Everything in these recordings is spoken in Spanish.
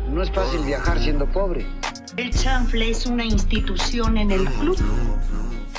No es fácil viajar siendo pobre. El chanfle es una institución en el club.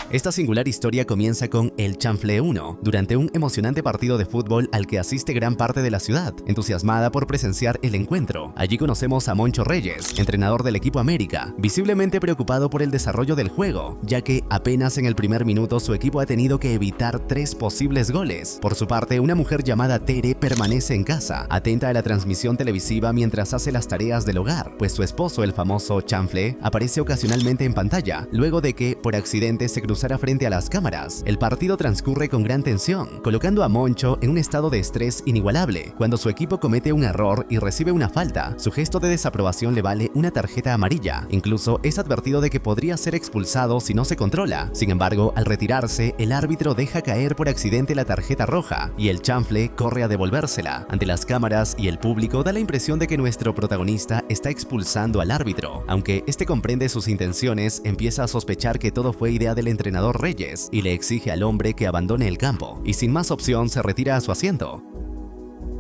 Esta singular historia comienza con el Chanfle 1, durante un emocionante partido de fútbol al que asiste gran parte de la ciudad, entusiasmada por presenciar el encuentro. Allí conocemos a Moncho Reyes, entrenador del equipo América, visiblemente preocupado por el desarrollo del juego, ya que apenas en el primer minuto su equipo ha tenido que evitar 3 posibles goles. Por su parte, una mujer llamada Tere permanece en casa, atenta a la transmisión televisiva mientras hace las tareas del hogar, pues su esposo, el famoso Chanfle, aparece ocasionalmente en pantalla, luego de que, por accidente, se cruzara frente a las cámaras. El partido transcurre con gran tensión, colocando a Moncho en un estado de estrés inigualable. Cuando su equipo comete un error y recibe una falta, su gesto de desaprobación le vale una tarjeta amarilla. Incluso es advertido de que podría ser expulsado si no se controla. Sin embargo, al retirarse, el árbitro deja caer por accidente la tarjeta roja y el Chanfle corre a devolvérsela. Ante las cámaras y el público da la impresión de que nuestro protagonista está expulsando al árbitro. Aunque este comprende sus intenciones, empieza a sospechar que todo fue idea del entrenador Reyes y le exige al hombre que abandone el campo, y sin más opción se retira a su asiento.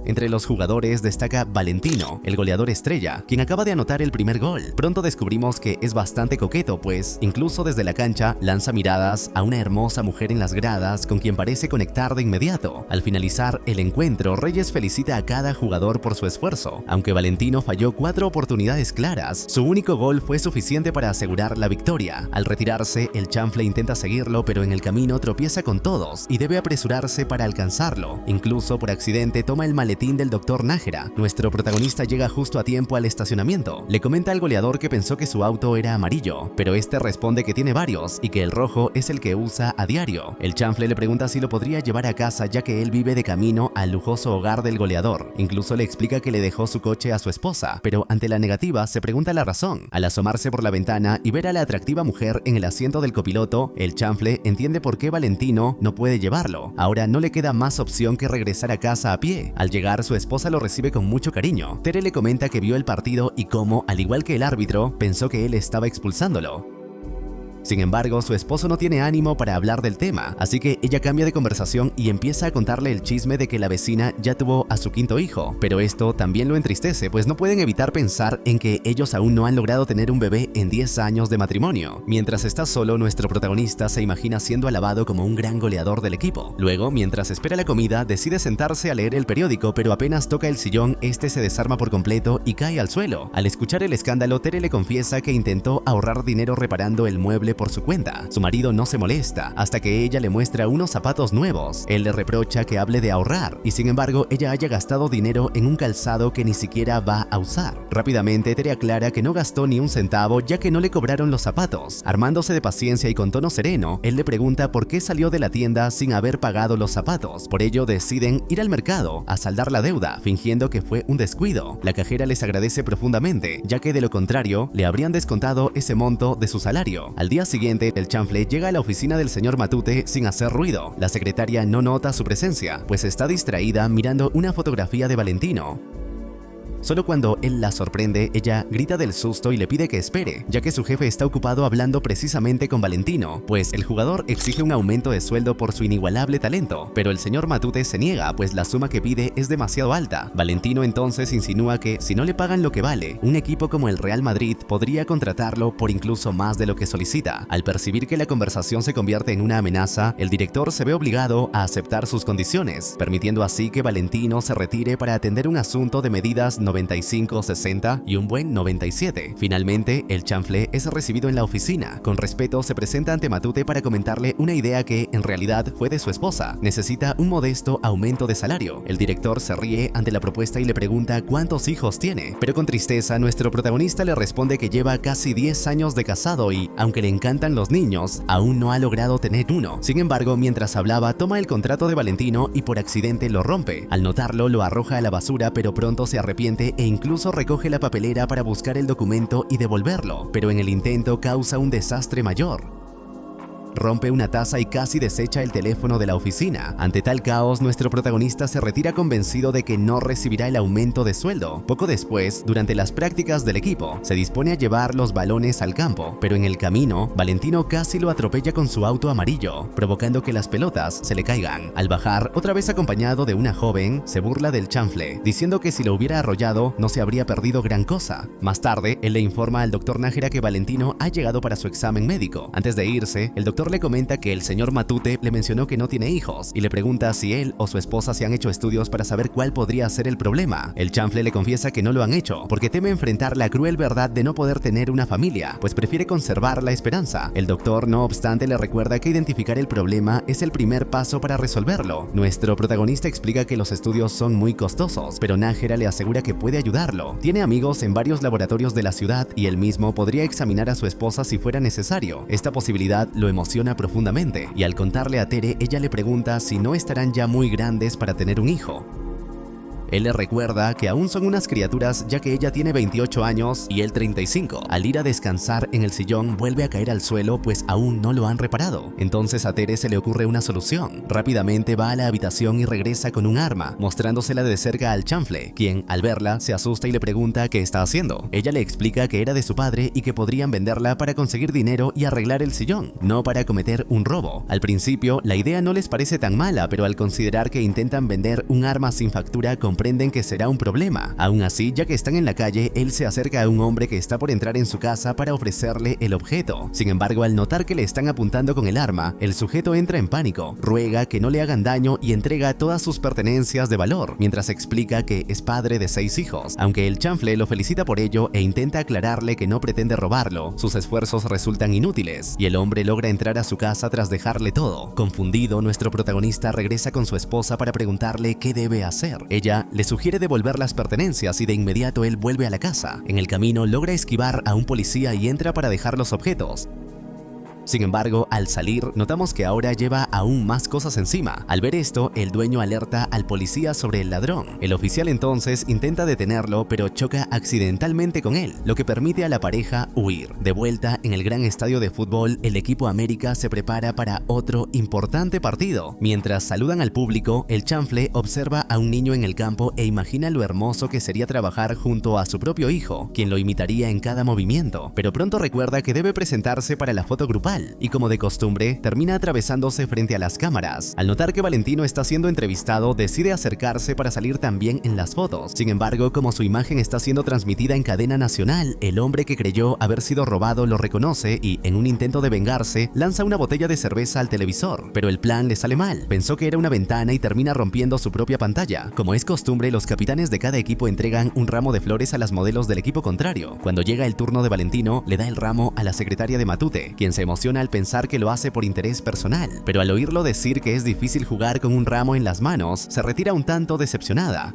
Entre los jugadores destaca Valentino, el goleador estrella, quien acaba de anotar el primer gol. Pronto descubrimos que es bastante coqueto, pues incluso desde la cancha lanza miradas a una hermosa mujer en las gradas con quien parece conectar de inmediato. Al finalizar el encuentro, Reyes felicita a cada jugador por su esfuerzo. Aunque Valentino falló 4 oportunidades claras, su único gol fue suficiente para asegurar la victoria. Al retirarse, el Chanfle intenta seguirlo, pero en el camino tropieza con todos y debe apresurarse para alcanzarlo. Incluso por accidente toma el maletín del Dr. Nájera. Nuestro protagonista llega justo a tiempo al estacionamiento. Le comenta al goleador que pensó que su auto era amarillo, pero este responde que tiene varios y que el rojo es el que usa a diario. El Chanfle le pregunta si lo podría llevar a casa, ya que él vive de camino al lujoso hogar del goleador. Incluso le explica que le dejó su coche a su esposa, pero ante la negativa se pregunta la razón. Al asomarse por la ventana y ver a la atractiva mujer en el asiento del copiloto, el Chanfle entiende por qué Valentino no puede llevarlo. Ahora no le queda más opción que regresar a casa a pie. Al llegar, su esposa lo recibe con mucho cariño. Tere le comenta que vio el partido y cómo, al igual que el árbitro, pensó que él estaba expulsándolo. Sin embargo, su esposo no tiene ánimo para hablar del tema, así que ella cambia de conversación y empieza a contarle el chisme de que la vecina ya tuvo a su 5º hijo. Pero esto también lo entristece, pues no pueden evitar pensar en que ellos aún no han logrado tener un bebé en 10 años de matrimonio. Mientras está solo, nuestro protagonista se imagina siendo alabado como un gran goleador del equipo. Luego, mientras espera la comida, decide sentarse a leer el periódico, pero apenas toca el sillón, este se desarma por completo y cae al suelo. Al escuchar el escándalo, Tere le confiesa que intentó ahorrar dinero reparando el mueble por su cuenta. Su marido no se molesta hasta que ella le muestra unos zapatos nuevos. Él le reprocha que hable de ahorrar y sin embargo ella haya gastado dinero en un calzado que ni siquiera va a usar. Rápidamente Tere aclara que no gastó ni un centavo, ya que no le cobraron los zapatos. Armándose de paciencia y con tono sereno, él le pregunta por qué salió de la tienda sin haber pagado los zapatos. Por ello deciden ir al mercado a saldar la deuda, fingiendo que fue un descuido. La cajera les agradece profundamente, ya que de lo contrario le habrían descontado ese monto de su salario. Al día siguiente, el Chanfle llega a la oficina del señor Matute sin hacer ruido. La secretaria no nota su presencia, pues está distraída mirando una fotografía de Valentino. Solo cuando él la sorprende, ella grita del susto y le pide que espere, ya que su jefe está ocupado hablando precisamente con Valentino, pues el jugador exige un aumento de sueldo por su inigualable talento, pero el señor Matute se niega, pues la suma que pide es demasiado alta. Valentino entonces insinúa que si no le pagan lo que vale, un equipo como el Real Madrid podría contratarlo por incluso más de lo que solicita. Al percibir que la conversación se convierte en una amenaza, el director se ve obligado a aceptar sus condiciones, permitiendo así que Valentino se retire para atender un asunto de medidas 95, 60 y un buen 97. Finalmente, el Chanfle es recibido en la oficina. Con respeto se presenta ante Matute para comentarle una idea que en realidad fue de su esposa. Necesita un modesto aumento de salario. El director se ríe ante la propuesta y le pregunta cuántos hijos tiene, pero con tristeza nuestro protagonista le responde que lleva casi 10 años de casado y, aunque le encantan los niños, aún no ha logrado tener uno. Sin embargo, mientras hablaba, toma el contrato de Valentino y por accidente lo rompe. Al notarlo, lo arroja a la basura, pero pronto se arrepiente e incluso recoge la papelera para buscar el documento y devolverlo, pero en el intento causa un desastre mayor. rompe una taza y casi desecha el teléfono de la oficina. Ante tal caos, nuestro protagonista se retira convencido de que no recibirá el aumento de sueldo. Poco después, durante las prácticas del equipo, se dispone a llevar los balones al campo, pero en el camino, Valentino casi lo atropella con su auto amarillo, provocando que las pelotas se le caigan. Al bajar, otra vez acompañado de una joven, se burla del chanfle, diciendo que si lo hubiera arrollado no se habría perdido gran cosa. Más tarde, él le informa al doctor Nájera que Valentino ha llegado para su examen médico. Antes de irse, el doctor le comenta que el señor Matute le mencionó que no tiene hijos y le pregunta si él o su esposa se han hecho estudios para saber cuál podría ser el problema. El chanfle le confiesa que no lo han hecho porque teme enfrentar la cruel verdad de no poder tener una familia, pues prefiere conservar la esperanza. El doctor, no obstante, le recuerda que identificar el problema es el primer paso para resolverlo. Nuestro protagonista explica que los estudios son muy costosos, pero Nájera le asegura que puede ayudarlo. Tiene amigos en varios laboratorios de la ciudad y él mismo podría examinar a su esposa si fuera necesario. Esta posibilidad lo emociona profundamente y al contarle a Tere, ella le pregunta si no estarán ya muy grandes para tener un hijo. Él le recuerda que aún son unas criaturas ya que ella tiene 28 años y él 35. Al ir a descansar en el sillón vuelve a caer al suelo pues aún no lo han reparado. Entonces a Tere se le ocurre una solución. Rápidamente va a la habitación y regresa con un arma, mostrándosela de cerca al chanfle, quien al verla se asusta y le pregunta qué está haciendo. Ella le explica que era de su padre y que podrían venderla para conseguir dinero y arreglar el sillón, no para cometer un robo. Al principio la idea no les parece tan mala, pero al considerar que intentan vender un arma sin factura comprenden que será un problema. Aún así, ya que están en la calle, él se acerca a un hombre que está por entrar en su casa para ofrecerle el objeto. Sin embargo, al notar que le están apuntando con el arma, el sujeto entra en pánico, ruega que no le hagan daño y entrega todas sus pertenencias de valor, mientras explica que es padre de 6 hijos. Aunque el chanfle lo felicita por ello e intenta aclararle que no pretende robarlo, sus esfuerzos resultan inútiles y el hombre logra entrar a su casa tras dejarle todo. Confundido, nuestro protagonista regresa con su esposa para preguntarle qué debe hacer. Ella le sugiere devolver las pertenencias y de inmediato él vuelve a la casa. En el camino logra esquivar a un policía y entra para dejar los objetos. Sin embargo, al salir, notamos que ahora lleva aún más cosas encima. Al ver esto, el dueño alerta al policía sobre el ladrón. El oficial entonces intenta detenerlo, pero choca accidentalmente con él, lo que permite a la pareja huir. De vuelta en el gran estadio de fútbol, el equipo América se prepara para otro importante partido. Mientras saludan al público, el chanfle observa a un niño en el campo e imagina lo hermoso que sería trabajar junto a su propio hijo, quien lo imitaría en cada movimiento. Pero pronto recuerda que debe presentarse para la foto grupal y como de costumbre termina atravesándose frente a las cámaras. Al notar que Valentino está siendo entrevistado, decide acercarse para salir también en las fotos. Sin embargo, como su imagen está siendo transmitida en cadena nacional, el hombre que creyó haber sido robado lo reconoce y, en un intento de vengarse, lanza una botella de cerveza al televisor. Pero el plan le sale mal. Pensó que era una ventana y termina rompiendo su propia pantalla. Como es costumbre, los capitanes de cada equipo entregan un ramo de flores a las modelos del equipo contrario. Cuando llega el turno de Valentino, le da el ramo a la secretaria de Matute, quien se emociona al pensar que lo hace por interés personal, pero al oírlo decir que es difícil jugar con un ramo en las manos, se retira un tanto decepcionada.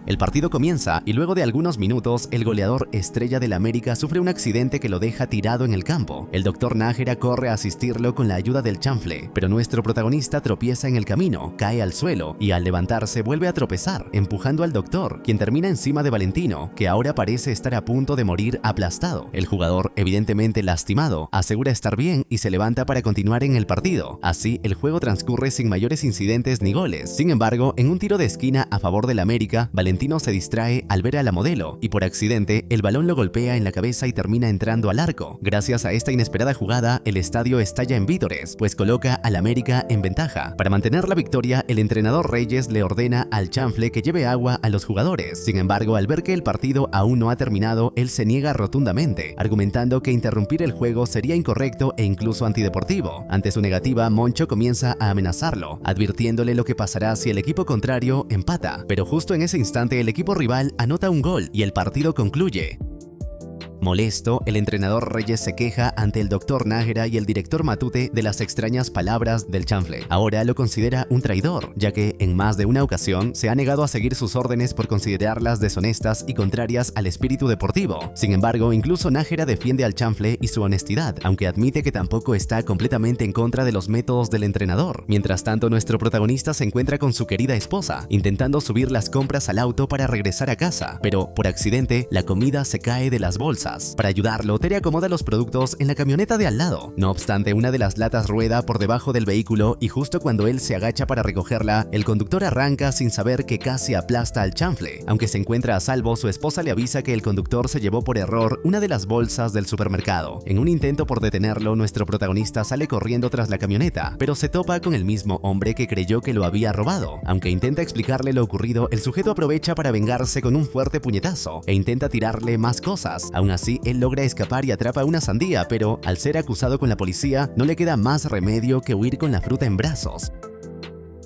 El partido comienza y luego de algunos minutos, el goleador estrella del América sufre un accidente que lo deja tirado en el campo. El doctor Nájera corre a asistirlo con la ayuda del chanfle, pero nuestro protagonista tropieza en el camino, cae al suelo y al levantarse vuelve a tropezar, empujando al doctor, quien termina encima de Valentino, que ahora parece estar a punto de morir aplastado. El jugador, evidentemente lastimado, asegura estar bien y se levanta para continuar en el partido. Así, el juego transcurre sin mayores incidentes ni goles. Sin embargo, en un tiro de esquina a favor del América, Valentino se distrae al ver a la modelo y por accidente el balón lo golpea en la cabeza y termina entrando al arco. Gracias a esta inesperada jugada, el estadio estalla en vítores, pues coloca al América en ventaja. Para mantener la victoria, el entrenador Reyes le ordena al chanfle que lleve agua a los jugadores. Sin embargo, al ver que el partido aún no ha terminado, él se niega rotundamente, argumentando que interrumpir el juego sería incorrecto e incluso antideportivo. Ante su negativa, Moncho comienza a amenazarlo, advirtiéndole lo que pasará si el equipo contrario empata. Pero justo en ese instante, el equipo rival anota un gol y el partido concluye. Molesto, el entrenador Reyes se queja ante el doctor Nájera y el director Matute de las extrañas palabras del chanfle. Ahora lo considera un traidor, ya que en más de una ocasión se ha negado a seguir sus órdenes por considerarlas deshonestas y contrarias al espíritu deportivo. Sin embargo, incluso Nájera defiende al chanfle y su honestidad, aunque admite que tampoco está completamente en contra de los métodos del entrenador. Mientras tanto, nuestro protagonista se encuentra con su querida esposa, intentando subir las compras al auto para regresar a casa, pero por accidente la comida se cae de las bolsas bolsas. Para ayudarlo, Tere acomoda los productos en la camioneta de al lado. No obstante, una de las latas rueda por debajo del vehículo y justo cuando él se agacha para recogerla, el conductor arranca sin saber que casi aplasta al chanfle. Aunque se encuentra a salvo, su esposa le avisa que el conductor se llevó por error una de las bolsas del supermercado. En un intento por detenerlo, nuestro protagonista sale corriendo tras la camioneta, pero se topa con el mismo hombre que creyó que lo había robado. Aunque intenta explicarle lo ocurrido, el sujeto aprovecha para vengarse con un fuerte puñetazo e intenta tirarle más cosas. Aún así, él logra escapar y atrapa una sandía, pero al ser acusado con la policía, no le queda más remedio que huir con la fruta en brazos.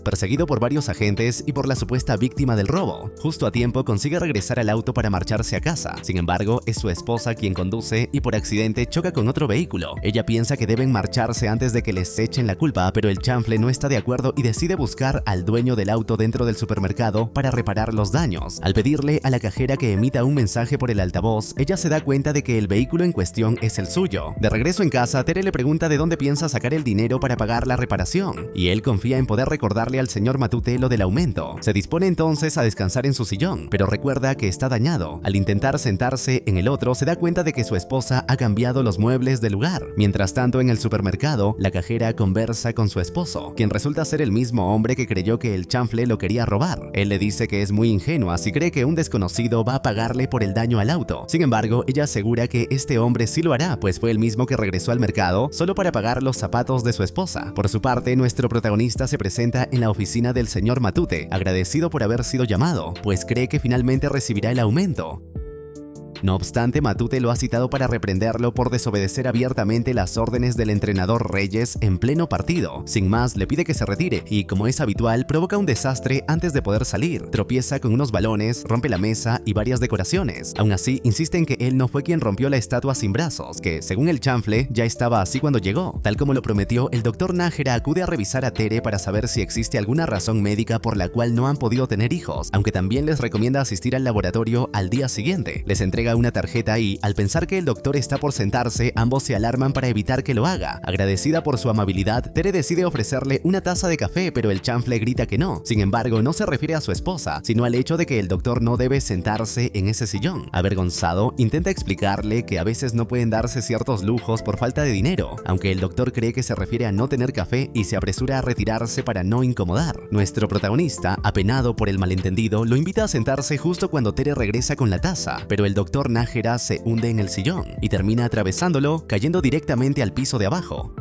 Perseguido por varios agentes y por la supuesta víctima del robo, justo a tiempo consigue regresar al auto para marcharse a casa. Sin embargo, es su esposa quien conduce y por accidente choca con otro vehículo. Ella piensa que deben marcharse antes de que les echen la culpa, pero el chanfle no está de acuerdo y decide buscar al dueño del auto dentro del supermercado para reparar los daños. Al pedirle a la cajera que emita un mensaje por el altavoz, ella se da cuenta de que el vehículo en cuestión es el suyo. De regreso en casa, Tere le pregunta de dónde piensa sacar el dinero para pagar la reparación, y él confía en poder recordarle al señor Matute lo del aumento. Se dispone entonces a descansar en su sillón, pero recuerda que está dañado. Al intentar sentarse en el otro, se da cuenta de que su esposa ha cambiado los muebles del lugar. Mientras tanto, en el supermercado, la cajera conversa con su esposo, quien resulta ser el mismo hombre que creyó que el chanfle lo quería robar. Él le dice que es muy ingenua si cree que un desconocido va a pagarle por el daño al auto. Sin embargo, ella asegura que este hombre sí lo hará, pues fue el mismo que regresó al mercado solo para pagar los zapatos de su esposa. Por su parte, nuestro protagonista se presenta en la oficina del señor Matute, agradecido por haber sido llamado, pues cree que finalmente recibirá el aumento. No obstante, Matute lo ha citado para reprenderlo por desobedecer abiertamente las órdenes del entrenador Reyes en pleno partido. Sin más, le pide que se retire y, como es habitual, provoca un desastre antes de poder salir. Tropieza con unos balones, rompe la mesa y varias decoraciones. Aún así, insiste en que él no fue quien rompió la estatua sin brazos, que, según el chanfle, ya estaba así cuando llegó. Tal como lo prometió, el doctor Nájera acude a revisar a Tere para saber si existe alguna razón médica por la cual no han podido tener hijos, aunque también les recomienda asistir al laboratorio al día siguiente. Les entrega una tarjeta y, al pensar que el doctor está por sentarse, ambos se alarman para evitar que lo haga. Agradecida por su amabilidad, Tere decide ofrecerle una taza de café, pero el chanfle grita que no. Sin embargo, no se refiere a su esposa, sino al hecho de que el doctor no debe sentarse en ese sillón. Avergonzado, intenta explicarle que a veces no pueden darse ciertos lujos por falta de dinero, aunque el doctor cree que se refiere a no tener café y se apresura a retirarse para no incomodar. Nuestro protagonista, apenado por el malentendido, lo invita a sentarse justo cuando Tere regresa con la taza, pero el doctor Nájera se hunde en el sillón y termina atravesándolo, cayendo directamente al piso de abajo.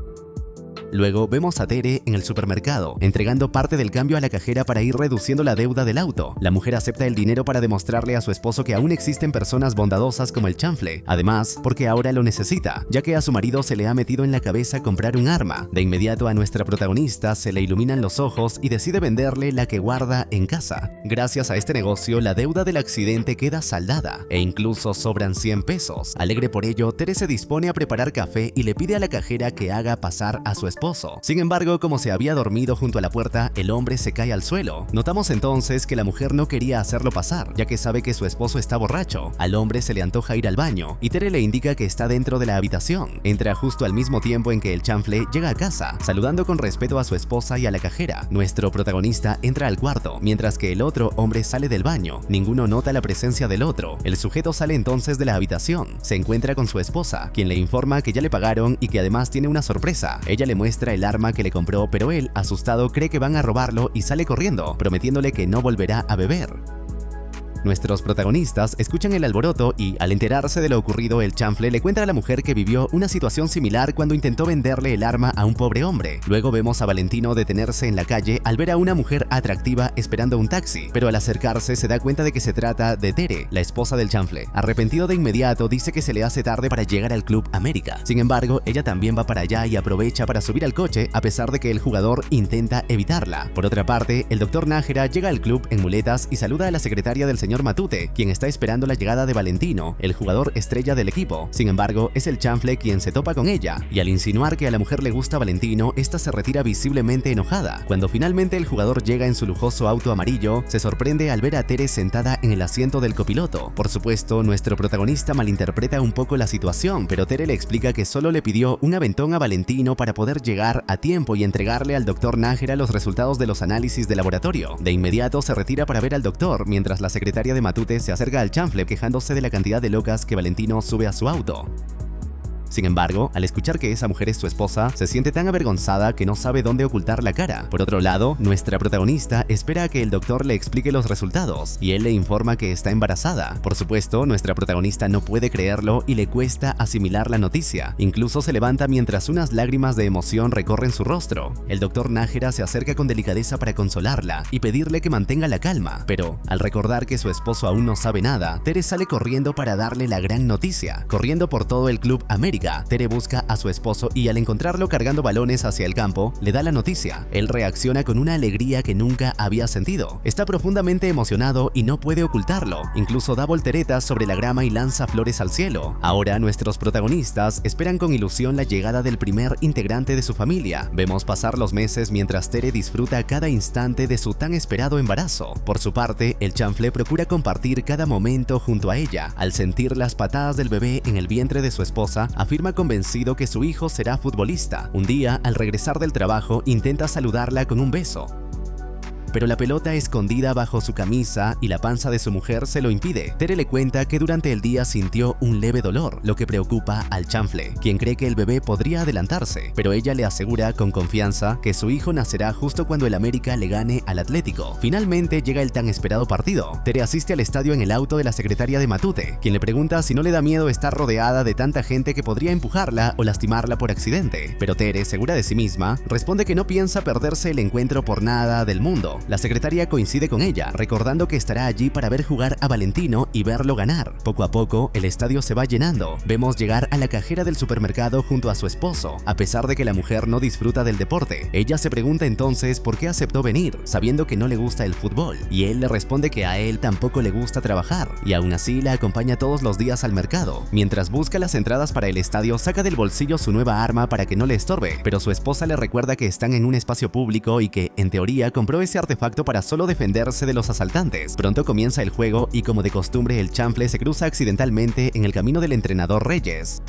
Luego vemos a Tere en el supermercado, entregando parte del cambio a la cajera para ir reduciendo la deuda del auto. La mujer acepta el dinero para demostrarle a su esposo que aún existen personas bondadosas como el chanfle. Además, porque ahora lo necesita, ya que a su marido se le ha metido en la cabeza comprar un arma. De inmediato a nuestra protagonista se le iluminan los ojos y decide venderle la que guarda en casa. Gracias a este negocio, la deuda del accidente queda saldada e incluso sobran 100 pesos. Alegre por ello, Tere se dispone a preparar café y le pide a la cajera que haga pasar a su esposo. Sin embargo, como se había dormido junto a la puerta, el hombre se cae al suelo. Notamos entonces que la mujer no quería hacerlo pasar, ya que sabe que su esposo está borracho. Al hombre se le antoja ir al baño y Tere le indica que está dentro de la habitación. Entra justo al mismo tiempo en que el chanfle llega a casa, saludando con respeto a su esposa y a la cajera. Nuestro protagonista entra al cuarto, mientras que el otro hombre sale del baño. Ninguno nota la presencia del otro. El sujeto sale entonces de la habitación. Se encuentra con su esposa, quien le informa que ya le pagaron y que además tiene una sorpresa. Ella le muestra el arma que le compró, pero él, asustado, cree que van a robarlo y sale corriendo, prometiéndole que no volverá a beber. Nuestros protagonistas escuchan el alboroto y, al enterarse de lo ocurrido, el chanfle le cuenta a la mujer que vivió una situación similar cuando intentó venderle el arma a un pobre hombre. Luego vemos a Valentino detenerse en la calle al ver a una mujer atractiva esperando un taxi, pero al acercarse se da cuenta de que se trata de Tere, la esposa del chanfle. Arrepentido de inmediato, dice que se le hace tarde para llegar al Club América. Sin embargo, ella también va para allá y aprovecha para subir al coche, a pesar de que el jugador intenta evitarla. Por otra parte, el doctor Nájera llega al club en muletas y saluda a la secretaria del señor Matute, quien está esperando la llegada de Valentino, el jugador estrella del equipo. Sin embargo, es el chanfle quien se topa con ella, y al insinuar que a la mujer le gusta Valentino, esta se retira visiblemente enojada. Cuando finalmente el jugador llega en su lujoso auto amarillo, se sorprende al ver a Tere sentada en el asiento del copiloto. Por supuesto, nuestro protagonista malinterpreta un poco la situación, pero Tere le explica que solo le pidió un aventón a Valentino para poder llegar a tiempo y entregarle al doctor Nájera los resultados de los análisis de laboratorio. De inmediato se retira para ver al doctor, mientras la secretaria secretaria de Matute se acerca al chanfle quejándose de la cantidad de locas que Valentino sube a su auto. Sin embargo, al escuchar que esa mujer es su esposa, se siente tan avergonzada que no sabe dónde ocultar la cara. Por otro lado, nuestra protagonista espera a que el doctor le explique los resultados y él le informa que está embarazada. Por supuesto, nuestra protagonista no puede creerlo y le cuesta asimilar la noticia. Incluso se levanta mientras unas lágrimas de emoción recorren su rostro. El doctor Nájera se acerca con delicadeza para consolarla y pedirle que mantenga la calma, pero al recordar que su esposo aún no sabe nada, Tere sale corriendo para darle la gran noticia. Corriendo por todo el Club América, Tere busca a su esposo y al encontrarlo cargando balones hacia el campo, le da la noticia. Él reacciona con una alegría que nunca había sentido. Está profundamente emocionado y no puede ocultarlo. Incluso da volteretas sobre la grama y lanza flores al cielo. Ahora nuestros protagonistas esperan con ilusión la llegada del primer integrante de su familia. Vemos pasar los meses mientras Tere disfruta cada instante de su tan esperado embarazo. Por su parte, el chanfle procura compartir cada momento junto a ella. Al sentir las patadas del bebé en el vientre de su esposa, afirma convencido que su hijo será futbolista. Un día, al regresar del trabajo, intenta saludarla con un beso, pero la pelota escondida bajo su camisa y la panza de su mujer se lo impide. Tere le cuenta que durante el día sintió un leve dolor, lo que preocupa al chanfle, quien cree que el bebé podría adelantarse, pero ella le asegura con confianza que su hijo nacerá justo cuando el América le gane al Atlético. Finalmente llega el tan esperado partido. Tere asiste al estadio en el auto de la secretaria de Matute, quien le pregunta si no le da miedo estar rodeada de tanta gente que podría empujarla o lastimarla por accidente, pero Tere, segura de sí misma, responde que no piensa perderse el encuentro por nada del mundo. La secretaria coincide con ella, recordando que estará allí para ver jugar a Valentino y verlo ganar. Poco a poco, el estadio se va llenando. Vemos llegar a la cajera del supermercado junto a su esposo. A pesar de que la mujer no disfruta del deporte, ella se pregunta entonces por qué aceptó venir, sabiendo que no le gusta el fútbol. Y él le responde que a él tampoco le gusta trabajar, y aún así la acompaña todos los días al mercado. Mientras busca las entradas para el estadio, saca del bolsillo su nueva arma para que no le estorbe, pero su esposa le recuerda que están en un espacio público y que, en teoría, compró ese artefacto para solo defenderse de los asaltantes. Pronto comienza el juego y, como de costumbre, el chanfle se cruza accidentalmente en el camino del entrenador Reyes.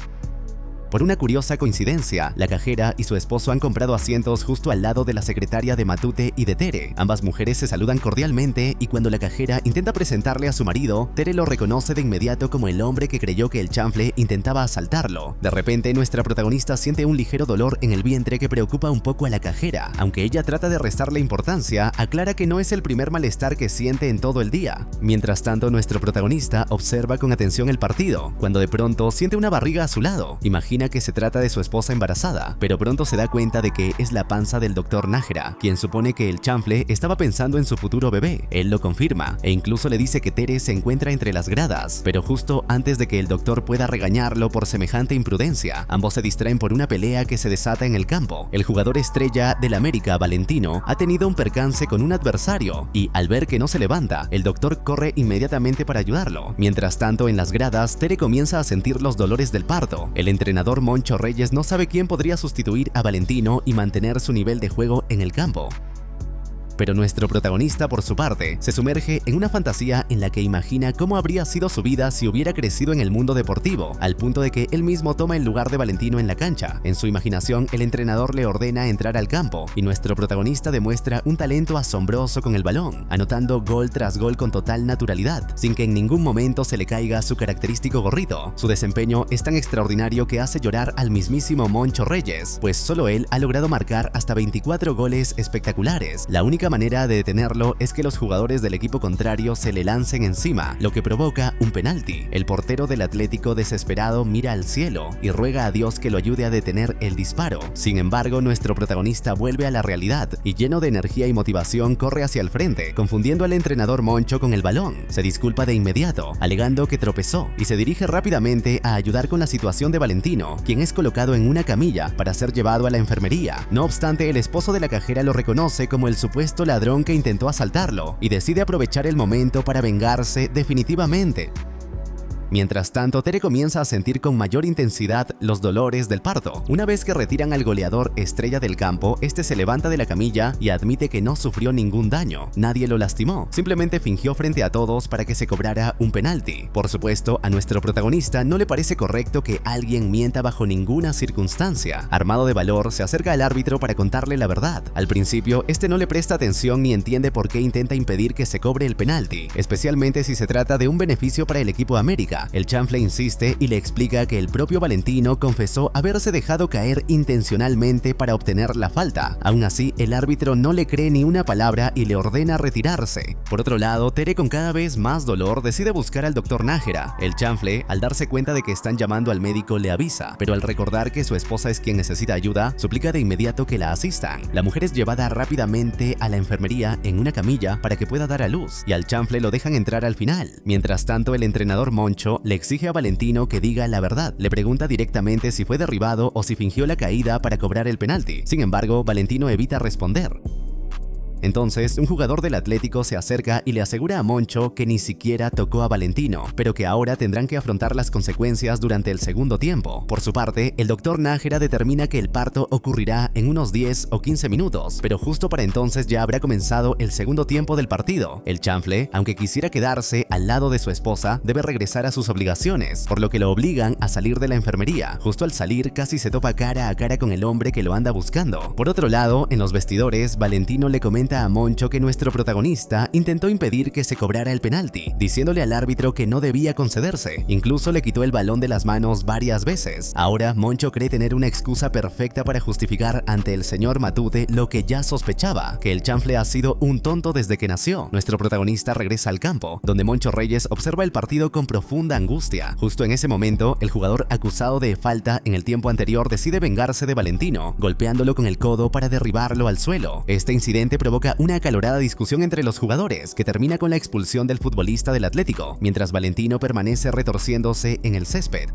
Por una curiosa coincidencia, la cajera y su esposo han comprado asientos justo al lado de la secretaria de Matute y de Tere. Ambas mujeres se saludan cordialmente y cuando la cajera intenta presentarle a su marido, Tere lo reconoce de inmediato como el hombre que creyó que el chanfle intentaba asaltarlo. De repente, nuestra protagonista siente un ligero dolor en el vientre que preocupa un poco a la cajera. Aunque ella trata de restarle importancia, aclara que no es el primer malestar que siente en todo el día. Mientras tanto, nuestro protagonista observa con atención el partido, cuando de pronto siente una barriga a su lado. Imagina que se trata de su esposa embarazada, pero pronto se da cuenta de que es la panza del doctor Nájera, quien supone que el chanfle estaba pensando en su futuro bebé. Él lo confirma e incluso le dice que Tere se encuentra entre las gradas, pero justo antes de que el doctor pueda regañarlo por semejante imprudencia, ambos se distraen por una pelea que se desata en el campo. El jugador estrella del América, Valentino, ha tenido un percance con un adversario y, al ver que no se levanta, el doctor corre inmediatamente para ayudarlo. Mientras tanto, en las gradas, Tere comienza a sentir los dolores del parto. El entrenador Moncho Reyes no sabe quién podría sustituir a Valentino y mantener su nivel de juego en el campo. Pero nuestro protagonista, por su parte, se sumerge en una fantasía en la que imagina cómo habría sido su vida si hubiera crecido en el mundo deportivo, al punto de que él mismo toma el lugar de Valentino en la cancha. En su imaginación, el entrenador le ordena entrar al campo y nuestro protagonista demuestra un talento asombroso con el balón, anotando gol tras gol con total naturalidad, sin que en ningún momento se le caiga su característico gorrito. Su desempeño es tan extraordinario que hace llorar al mismísimo Moncho Reyes, pues solo él ha logrado marcar hasta 24 goles espectaculares. La única manera de detenerlo es que los jugadores del equipo contrario se le lancen encima, lo que provoca un penalti. El portero del Atlético, desesperado, mira al cielo y ruega a Dios que lo ayude a detener el disparo. Sin embargo, nuestro protagonista vuelve a la realidad y, lleno de energía y motivación, corre hacia el frente, confundiendo al entrenador Moncho con el balón. Se disculpa de inmediato, alegando que tropezó, y se dirige rápidamente a ayudar con la situación de Valentino, quien es colocado en una camilla para ser llevado a la enfermería. No obstante, el esposo de la cajera lo reconoce como el supuesto ladrón que intentó asaltarlo y decide aprovechar el momento para vengarse definitivamente. Mientras tanto, Tere comienza a sentir con mayor intensidad los dolores del parto. Una vez que retiran al goleador estrella del campo, este se levanta de la camilla y admite que no sufrió ningún daño. Nadie lo lastimó, simplemente fingió frente a todos para que se cobrara un penalti. Por supuesto, a nuestro protagonista no le parece correcto que alguien mienta bajo ninguna circunstancia. Armado de valor, se acerca al árbitro para contarle la verdad. Al principio, este no le presta atención ni entiende por qué intenta impedir que se cobre el penalti, especialmente si se trata de un beneficio para el equipo América. El chanfle insiste y le explica que el propio Valentino confesó haberse dejado caer intencionalmente para obtener la falta. Aún así, el árbitro no le cree ni una palabra y le ordena retirarse. Por otro lado, Tere, con cada vez más dolor, decide buscar al doctor Nájera. El chanfle, al darse cuenta de que están llamando al médico, le avisa, pero al recordar que su esposa es quien necesita ayuda, suplica de inmediato que la asistan. La mujer es llevada rápidamente a la enfermería en una camilla para que pueda dar a luz, y al chanfle lo dejan entrar al final. Mientras tanto, el entrenador Moncho le exige a Valentino que diga la verdad. Le pregunta directamente si fue derribado o si fingió la caída para cobrar el penalti. Sin embargo, Valentino evita responder. Entonces, un jugador del Atlético se acerca y le asegura a Moncho que ni siquiera tocó a Valentino, pero que ahora tendrán que afrontar las consecuencias durante el segundo tiempo. Por su parte, el doctor Nájera determina que el parto ocurrirá en unos 10 o 15 minutos, pero justo para entonces ya habrá comenzado el segundo tiempo del partido. El chanfle, aunque quisiera quedarse al lado de su esposa, debe regresar a sus obligaciones, por lo que lo obligan a salir de la enfermería. Justo al salir, casi se topa cara a cara con el hombre que lo anda buscando. Por otro lado, en los vestidores, Valentino le comenta a Moncho que nuestro protagonista intentó impedir que se cobrara el penalti, diciéndole al árbitro que no debía concederse. Incluso le quitó el balón de las manos varias veces. Ahora, Moncho cree tener una excusa perfecta para justificar ante el señor Matute lo que ya sospechaba, que el chanfle ha sido un tonto desde que nació. Nuestro protagonista regresa al campo, donde Moncho Reyes observa el partido con profunda angustia. Justo en ese momento, el jugador acusado de falta en el tiempo anterior decide vengarse de Valentino, golpeándolo con el codo para derribarlo al suelo. Este incidente provoca una acalorada discusión entre los jugadores, que termina con la expulsión del futbolista del Atlético, mientras Valentino permanece retorciéndose en el césped.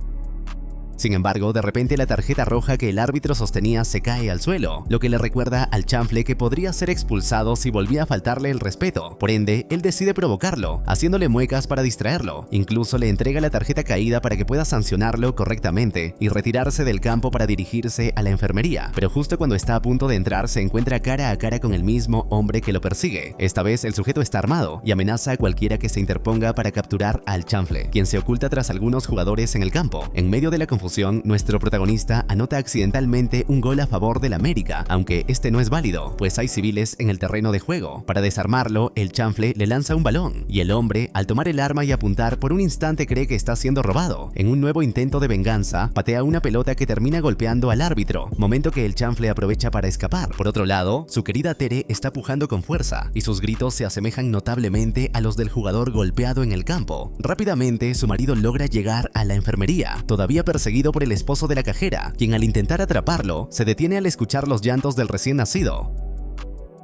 Sin embargo, de repente la tarjeta roja que el árbitro sostenía se cae al suelo, lo que le recuerda al chanfle que podría ser expulsado si volvía a faltarle el respeto. Por ende, él decide provocarlo, haciéndole muecas para distraerlo. Incluso le entrega la tarjeta caída para que pueda sancionarlo correctamente y retirarse del campo para dirigirse a la enfermería. Pero justo cuando está a punto de entrar, se encuentra cara a cara con el mismo hombre que lo persigue. Esta vez el sujeto está armado y amenaza a cualquiera que se interponga para capturar al chanfle, quien se oculta tras algunos jugadores en el campo. En medio de la confusión, nuestro protagonista anota accidentalmente un gol a favor del América, aunque este no es válido, pues hay civiles en el terreno de juego. Para desarmarlo, el chanfle le lanza un balón, y el hombre, al tomar el arma y apuntar, por un instante cree que está siendo robado. En un nuevo intento de venganza, patea una pelota que termina golpeando al árbitro, momento que el chanfle aprovecha para escapar. Por otro lado, su querida Tere está pujando con fuerza, y sus gritos se asemejan notablemente a los del jugador golpeado en el campo. Rápidamente, su marido logra llegar a la enfermería, todavía perseguido por el esposo de la cajera, quien al intentar atraparlo, se detiene al escuchar los llantos del recién nacido.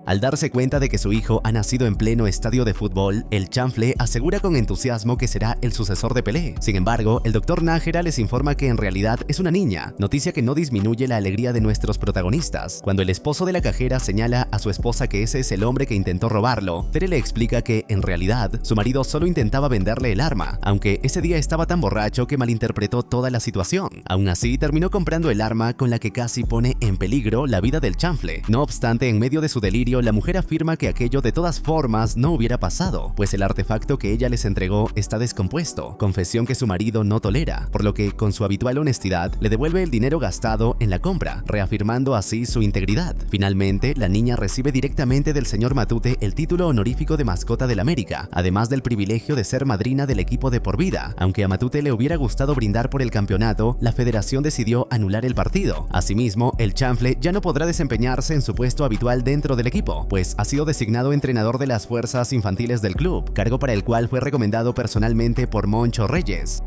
Al darse cuenta de que su hijo ha nacido en pleno estadio de fútbol, el chanfle asegura con entusiasmo que será el sucesor de Pelé. Sin embargo, el doctor Nájera les informa que en realidad es una niña, noticia que no disminuye la alegría de nuestros protagonistas. Cuando el esposo de la cajera señala a su esposa que ese es el hombre que intentó robarlo, Tere le explica que, en realidad, su marido solo intentaba venderle el arma, aunque ese día estaba tan borracho que malinterpretó toda la situación. Aún así, terminó comprando el arma con la que casi pone en peligro la vida del chanfle. No obstante, en medio de su delirio, la mujer afirma que aquello de todas formas no hubiera pasado, pues el artefacto que ella les entregó está descompuesto, confesión que su marido no tolera, por lo que con su habitual honestidad le devuelve el dinero gastado en la compra, reafirmando así su integridad. Finalmente, la niña recibe directamente del señor Matute el título honorífico de mascota del América, además del privilegio de ser madrina del equipo de por vida. Aunque a Matute le hubiera gustado brindar por el campeonato, la federación decidió anular el partido. Asimismo, el chanfle ya no podrá desempeñarse en su puesto habitual dentro del equipo, pues ha sido designado entrenador de las fuerzas infantiles del club, cargo para el cual fue recomendado personalmente por Moncho Reyes.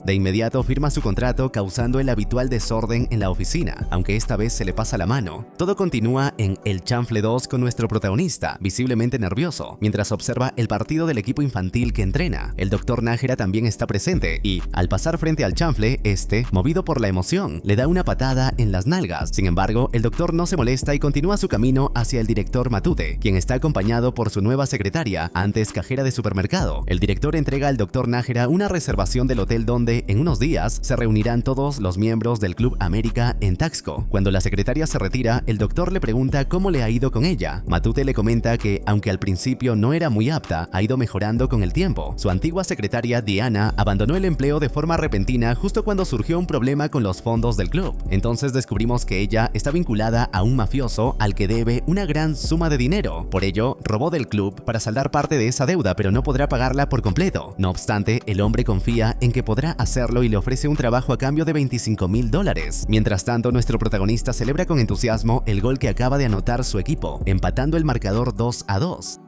De inmediato firma su contrato causando el habitual desorden en la oficina, aunque esta vez se le pasa la mano. Todo continúa en El Chanfle 2 con nuestro protagonista, visiblemente nervioso, mientras observa el partido del equipo infantil que entrena. El Dr. Nájera también está presente y, al pasar frente al chanfle, este, movido por la emoción, le da una patada en las nalgas. Sin embargo, el doctor no se molesta y continúa su camino hacia el director Matute, quien está acompañado por su nueva secretaria, antes cajera de supermercado. El director entrega al Dr. Nájera una reservación del hotel donde, en unos días, se reunirán todos los miembros del Club América en Taxco. Cuando la secretaria se retira, el doctor le pregunta cómo le ha ido con ella. Matute le comenta que, aunque al principio no era muy apta, ha ido mejorando con el tiempo. Su antigua secretaria, Diana, abandonó el empleo de forma repentina justo cuando surgió un problema con los fondos del club. Entonces descubrimos que ella está vinculada a un mafioso al que debe una gran suma de dinero. Por ello, robó del club para saldar parte de esa deuda, pero no podrá pagarla por completo. No obstante, el hombre confía en que podrá hacerlo y le ofrece un trabajo a cambio de $25,000. Mientras tanto, nuestro protagonista celebra con entusiasmo el gol que acaba de anotar su equipo, empatando el marcador 2-2.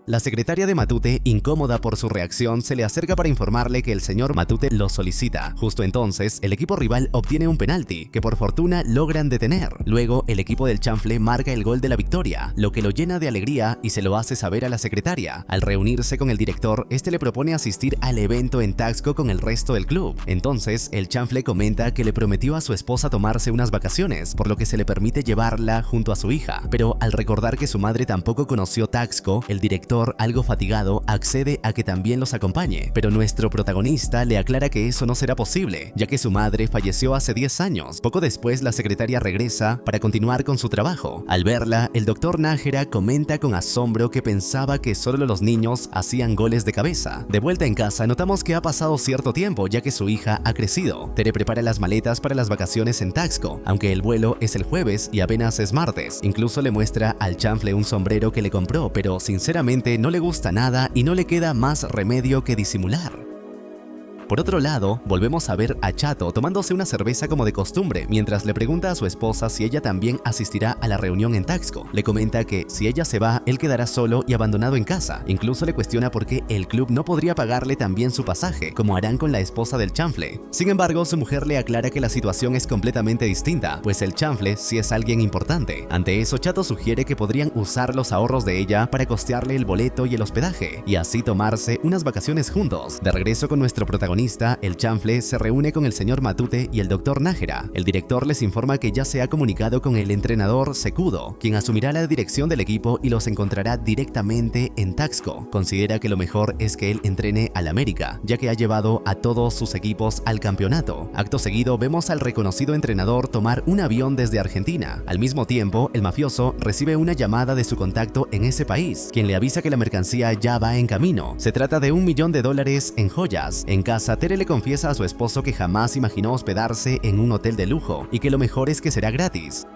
La secretaria de Matute, incómoda por su reacción, se le acerca para informarle que el señor Matute lo solicita. Justo entonces, el equipo rival obtiene un penalti, que por fortuna logran detener. Luego, el equipo del chanfle marca el gol de la victoria, lo que lo llena de alegría y se lo hace saber a la secretaria. Al reunirse con el director, este le propone asistir al evento en Taxco con el resto del club. Entonces, el chanfle comenta que le prometió a su esposa tomarse unas vacaciones, por lo que se le permite llevarla junto a su hija. Pero al recordar que su madre tampoco conoció Taxco, el director, algo fatigado, accede a que también los acompañe, pero nuestro protagonista le aclara que eso no será posible, ya que su madre falleció hace 10 años. Poco después, la secretaria regresa para continuar con su trabajo. Al verla, el Dr. Nájera comenta con asombro que pensaba que solo los niños hacían goles de cabeza. De vuelta en casa, notamos que ha pasado cierto tiempo, ya que su hija ha crecido. Tere prepara las maletas para las vacaciones en Taxco, aunque el vuelo es el jueves y apenas es martes. Incluso le muestra al chanfle un sombrero que le compró, pero sinceramente no le gusta nada y no le queda más remedio que disimular. Por otro lado, volvemos a ver a Chato tomándose una cerveza como de costumbre, mientras le pregunta a su esposa si ella también asistirá a la reunión en Taxco. Le comenta que si ella se va, él quedará solo y abandonado en casa. Incluso le cuestiona por qué el club no podría pagarle también su pasaje, como harán con la esposa del chanfle. Sin embargo, su mujer le aclara que la situación es completamente distinta, pues el chanfle sí es alguien importante. Ante eso, Chato sugiere que podrían usar los ahorros de ella para costearle el boleto y el hospedaje, y así tomarse unas vacaciones juntos. De regreso con nuestro protagonista, el chanfle se reúne con el señor Matute y el Dr. Nájera. El director les informa que ya se ha comunicado con el entrenador Secudo, quien asumirá la dirección del equipo y los encontrará directamente en Taxco. Considera que lo mejor es que él entrene al América, ya que ha llevado a todos sus equipos al campeonato. Acto seguido, vemos al reconocido entrenador tomar un avión desde Argentina. Al mismo tiempo, el mafioso recibe una llamada de su contacto en ese país, quien le avisa que la mercancía ya va en camino. Se trata de $1 millón en joyas. En casa, Tere le confiesa a su esposo que jamás imaginó hospedarse en un hotel de lujo y que lo mejor es que será gratis.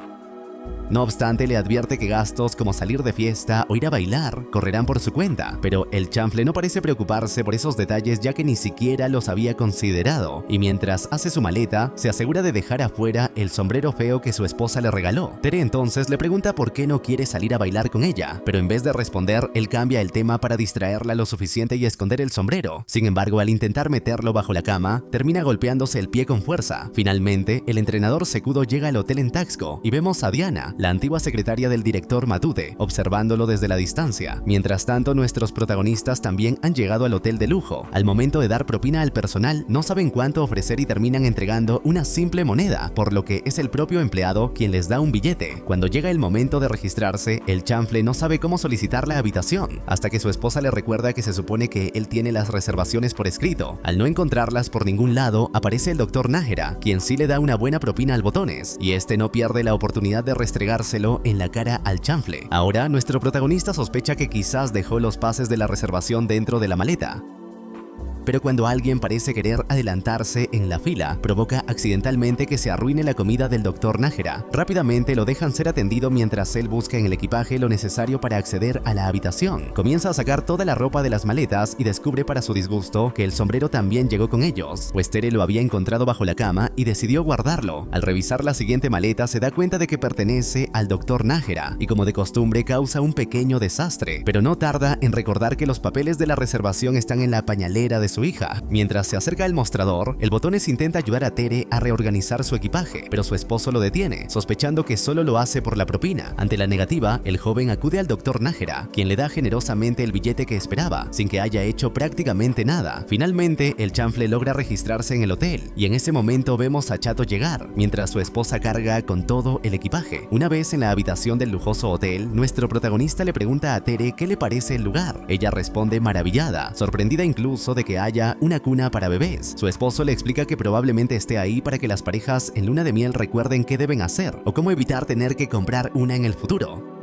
No obstante, le advierte que gastos como salir de fiesta o ir a bailar correrán por su cuenta, pero el chanfle no parece preocuparse por esos detalles ya que ni siquiera los había considerado, y mientras hace su maleta, se asegura de dejar afuera el sombrero feo que su esposa le regaló. Tere entonces le pregunta por qué no quiere salir a bailar con ella, pero en vez de responder, él cambia el tema para distraerla lo suficiente y esconder el sombrero. Sin embargo, al intentar meterlo bajo la cama, termina golpeándose el pie con fuerza. Finalmente, el entrenador Secudo llega al hotel en Taxco y vemos a Diana, la antigua secretaria del director Matute, observándolo desde la distancia. Mientras tanto, nuestros protagonistas también han llegado al hotel de lujo. Al momento de dar propina al personal, no saben cuánto ofrecer y terminan entregando una simple moneda, por lo que es el propio empleado quien les da un billete. Cuando llega el momento de registrarse, el chanfle no sabe cómo solicitar la habitación, hasta que su esposa le recuerda que se supone que él tiene las reservaciones por escrito. Al no encontrarlas por ningún lado, aparece el Dr. Nájera, quien sí le da una buena propina al Botones, y este no pierde la oportunidad de restregárselo en la cara al chanfle. Ahora, nuestro protagonista sospecha que quizás dejó los pases de la reservación dentro de la maleta. Pero cuando alguien parece querer adelantarse en la fila, provoca accidentalmente que se arruine la comida del Dr. Nájera. Rápidamente lo dejan ser atendido mientras él busca en el equipaje lo necesario para acceder a la habitación. Comienza a sacar toda la ropa de las maletas y descubre para su disgusto que el sombrero también llegó con ellos, pues Tere lo había encontrado bajo la cama y decidió guardarlo. Al revisar la siguiente maleta se da cuenta de que pertenece al Dr. Nájera y como de costumbre causa un pequeño desastre, pero no tarda en recordar que los papeles de la reservación están en la pañalera de su su hija. Mientras se acerca al mostrador, el Botones intenta ayudar a Tere a reorganizar su equipaje, pero su esposo lo detiene, sospechando que solo lo hace por la propina. Ante la negativa, el joven acude al Dr. Nájera, quien le da generosamente el billete que esperaba, sin que haya hecho prácticamente nada. Finalmente, el chanfle logra registrarse en el hotel, y en ese momento vemos a Chato llegar, mientras su esposa carga con todo el equipaje. Una vez en la habitación del lujoso hotel, nuestro protagonista le pregunta a Tere qué le parece el lugar. Ella responde maravillada, sorprendida incluso de que haya una cuna para bebés. Su esposo le explica que probablemente esté ahí para que las parejas en luna de miel recuerden qué deben hacer o cómo evitar tener que comprar una en el futuro.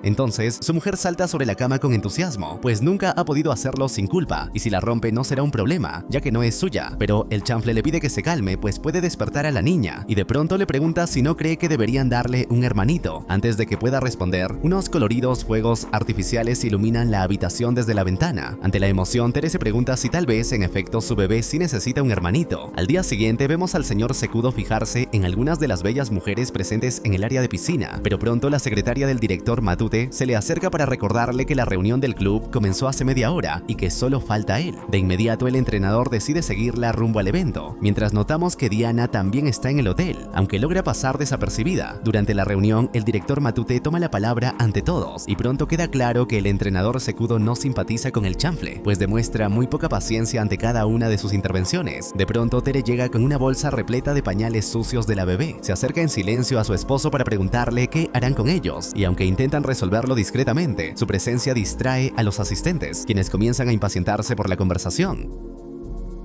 Entonces, su mujer salta sobre la cama con entusiasmo, pues nunca ha podido hacerlo sin culpa, y si la rompe no será un problema, ya que no es suya. Pero el chanfle le pide que se calme, pues puede despertar a la niña, y de pronto le pregunta si no cree que deberían darle un hermanito. Antes de que pueda responder, unos coloridos fuegos artificiales iluminan la habitación desde la ventana. Ante la emoción, Tere se pregunta si tal vez, en efecto, su bebé sí necesita un hermanito. Al día siguiente, vemos al señor Secudo fijarse en algunas de las bellas mujeres presentes en el área de piscina, pero pronto la secretaria del director Matute se le acerca para recordarle que la reunión del club comenzó hace media hora y que solo falta él. De inmediato el entrenador decide seguirla rumbo al evento, mientras notamos que Diana también está en el hotel, aunque logra pasar desapercibida. Durante la reunión, el director Matute toma la palabra ante todos y pronto queda claro que el entrenador Secudo no simpatiza con el chanfle, pues demuestra muy poca paciencia ante cada una de sus intervenciones. De pronto Tere llega con una bolsa repleta de pañales sucios de la bebé. Se acerca en silencio a su esposo para preguntarle qué harán con ellos, y aunque intentan resolverlo discretamente, su presencia distrae a los asistentes, quienes comienzan a impacientarse por la conversación.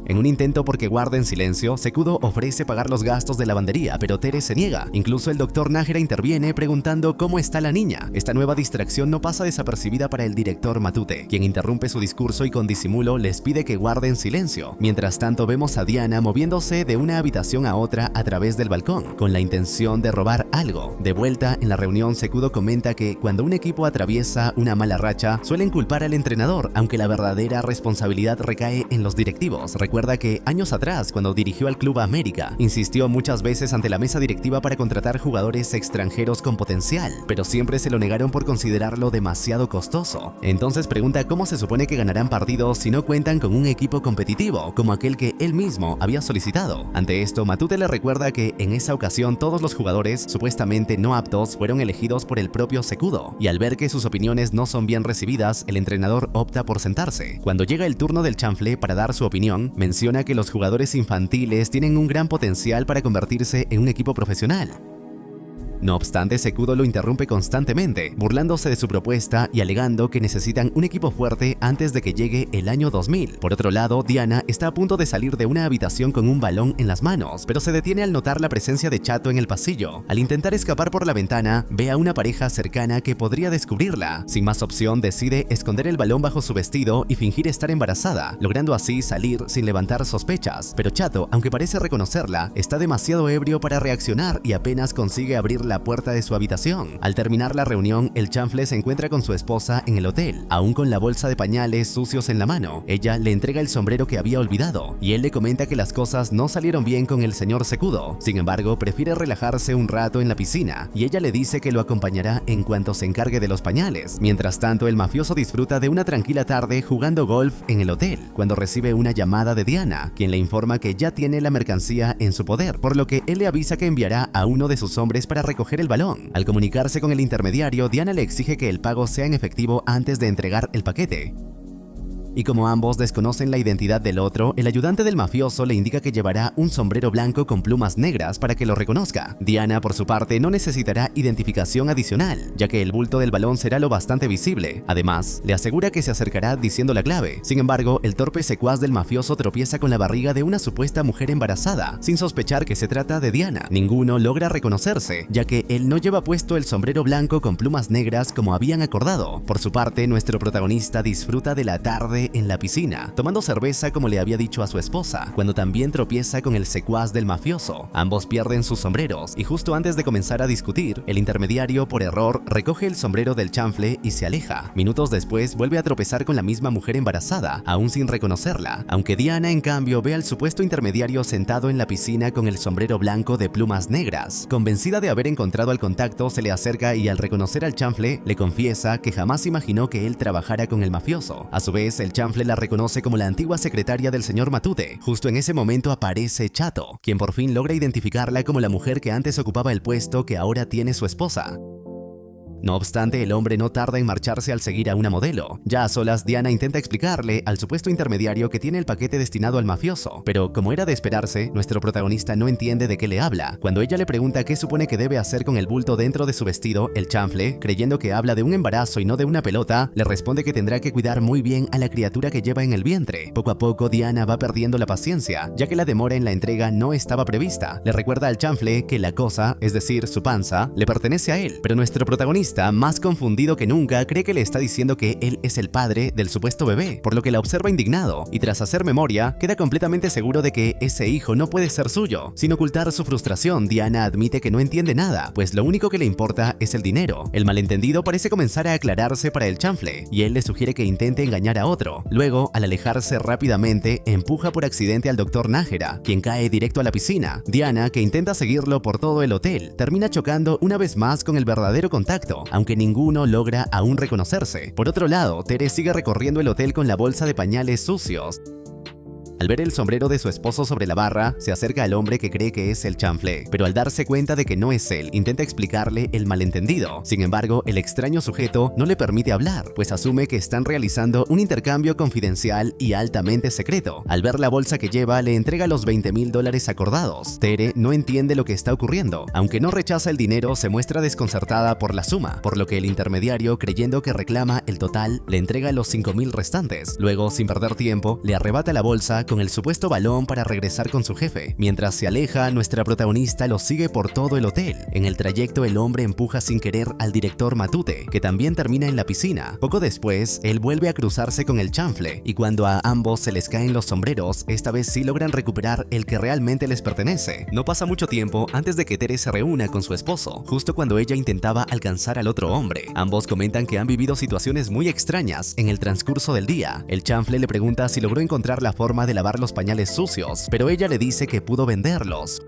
En un intento porque guarden silencio, Secudo ofrece pagar los gastos de lavandería, pero Tere se niega. Incluso el Dr. Nájera interviene preguntando cómo está la niña. Esta nueva distracción no pasa desapercibida para el director Matute, quien interrumpe su discurso y con disimulo les pide que guarden silencio. Mientras tanto, vemos a Diana moviéndose de una habitación a otra a través del balcón, con la intención de robar algo. De vuelta en la reunión, Secudo comenta que cuando un equipo atraviesa una mala racha, suelen culpar al entrenador, aunque la verdadera responsabilidad recae en los directivos. Recuerda que años atrás, cuando dirigió al Club América, insistió muchas veces ante la mesa directiva para contratar jugadores extranjeros con potencial, pero siempre se lo negaron por considerarlo demasiado costoso. Entonces pregunta cómo se supone que ganarán partidos si no cuentan con un equipo competitivo, como aquel que él mismo había solicitado. Ante esto, Matute le recuerda que en esa ocasión todos los jugadores supuestamente no aptos fueron elegidos por el propio Secudo, y al ver que sus opiniones no son bien recibidas, el entrenador opta por sentarse. Cuando llega el turno del chanfle para dar su opinión, menciona que los jugadores infantiles tienen un gran potencial para convertirse en un equipo profesional. No obstante, Secudo lo interrumpe constantemente, burlándose de su propuesta y alegando que necesitan un equipo fuerte antes de que llegue el año 2000. Por otro lado, Diana está a punto de salir de una habitación con un balón en las manos, pero se detiene al notar la presencia de Chato en el pasillo. Al intentar escapar por la ventana, ve a una pareja cercana que podría descubrirla. Sin más opción, decide esconder el balón bajo su vestido y fingir estar embarazada, logrando así salir sin levantar sospechas. Pero Chato, aunque parece reconocerla, está demasiado ebrio para reaccionar y apenas consigue abrir la puerta de su habitación. Al terminar la reunión, el chanfle se encuentra con su esposa en el hotel, aún con la bolsa de pañales sucios en la mano. Ella le entrega el sombrero que había olvidado, y él le comenta que las cosas no salieron bien con el señor Secudo. Sin embargo, prefiere relajarse un rato en la piscina, y ella le dice que lo acompañará en cuanto se encargue de los pañales. Mientras tanto, el mafioso disfruta de una tranquila tarde jugando golf en el hotel, cuando recibe una llamada de Diana, quien le informa que ya tiene la mercancía en su poder, por lo que él le avisa que enviará a uno de sus hombres para recoger el balón. Al comunicarse con el intermediario, Diana le exige que el pago sea en efectivo antes de entregar el paquete. Y como ambos desconocen la identidad del otro, el ayudante del mafioso le indica que llevará un sombrero blanco con plumas negras para que lo reconozca. Diana, por su parte, no necesitará identificación adicional, ya que el bulto del balón será lo bastante visible. Además, le asegura que se acercará diciendo la clave. Sin embargo, el torpe secuaz del mafioso tropieza con la barriga de una supuesta mujer embarazada, sin sospechar que se trata de Diana. Ninguno logra reconocerse, ya que él no lleva puesto el sombrero blanco con plumas negras como habían acordado. Por su parte, nuestro protagonista disfruta de la tarde en la piscina, tomando cerveza como le había dicho a su esposa, cuando también tropieza con el secuaz del mafioso. Ambos pierden sus sombreros y justo antes de comenzar a discutir, el intermediario por error recoge el sombrero del chanfle y se aleja. Minutos después vuelve a tropezar con la misma mujer embarazada, aún sin reconocerla, aunque Diana en cambio ve al supuesto intermediario sentado en la piscina con el sombrero blanco de plumas negras. Convencida de haber encontrado al contacto, se le acerca y al reconocer al chanfle, le confiesa que jamás imaginó que él trabajara con el mafioso. A su vez, el el chanfle la reconoce como la antigua secretaria del señor Matute. Justo en ese momento aparece Chato, quien por fin logra identificarla como la mujer que antes ocupaba el puesto que ahora tiene su esposa. No obstante, el hombre no tarda en marcharse al seguir a una modelo. Ya a solas, Diana intenta explicarle al supuesto intermediario que tiene el paquete destinado al mafioso, pero como era de esperarse, nuestro protagonista no entiende de qué le habla. Cuando ella le pregunta qué supone que debe hacer con el bulto dentro de su vestido, el chanfle, creyendo que habla de un embarazo y no de una pelota, le responde que tendrá que cuidar muy bien a la criatura que lleva en el vientre. Poco a poco, Diana va perdiendo la paciencia, ya que la demora en la entrega no estaba prevista. Le recuerda al chanfle que la cosa, es decir, su panza, le pertenece a él, pero nuestro protagonista, más confundido que nunca, cree que le está diciendo que él es el padre del supuesto bebé, por lo que la observa indignado, y tras hacer memoria, queda completamente seguro de que ese hijo no puede ser suyo. Sin ocultar su frustración, Diana admite que no entiende nada, pues lo único que le importa es el dinero. El malentendido parece comenzar a aclararse para el chanfle, y él le sugiere que intente engañar a otro. Luego, al alejarse rápidamente, empuja por accidente al doctor Nájera, quien cae directo a la piscina. Diana, que intenta seguirlo por todo el hotel, termina chocando una vez más con el verdadero contacto, aunque ninguno logra aún reconocerse. Por otro lado, Tere sigue recorriendo el hotel con la bolsa de pañales sucios. Al ver el sombrero de su esposo sobre la barra, se acerca al hombre que cree que es el chanfle, pero al darse cuenta de que no es él, intenta explicarle el malentendido. Sin embargo, el extraño sujeto no le permite hablar, pues asume que están realizando un intercambio confidencial y altamente secreto. Al ver la bolsa que lleva, le entrega los $20,000 acordados. Tere no entiende lo que está ocurriendo. Aunque no rechaza el dinero, se muestra desconcertada por la suma, por lo que el intermediario, creyendo que reclama el total, le entrega los 5,000 restantes. Luego, sin perder tiempo, le arrebata la bolsa con el supuesto balón para regresar con su jefe. Mientras se aleja, nuestra protagonista lo sigue por todo el hotel. En el trayecto, el hombre empuja sin querer al director Matute, que también termina en la piscina. Poco después, él vuelve a cruzarse con el chanfle, y cuando a ambos se les caen los sombreros, esta vez sí logran recuperar el que realmente les pertenece. No pasa mucho tiempo antes de que Tere se reúna con su esposo, justo cuando ella intentaba alcanzar al otro hombre. Ambos comentan que han vivido situaciones muy extrañas en el transcurso del día. El chanfle le pregunta si logró encontrar la forma de lavar los pañales sucios, pero ella le dice que pudo venderlos.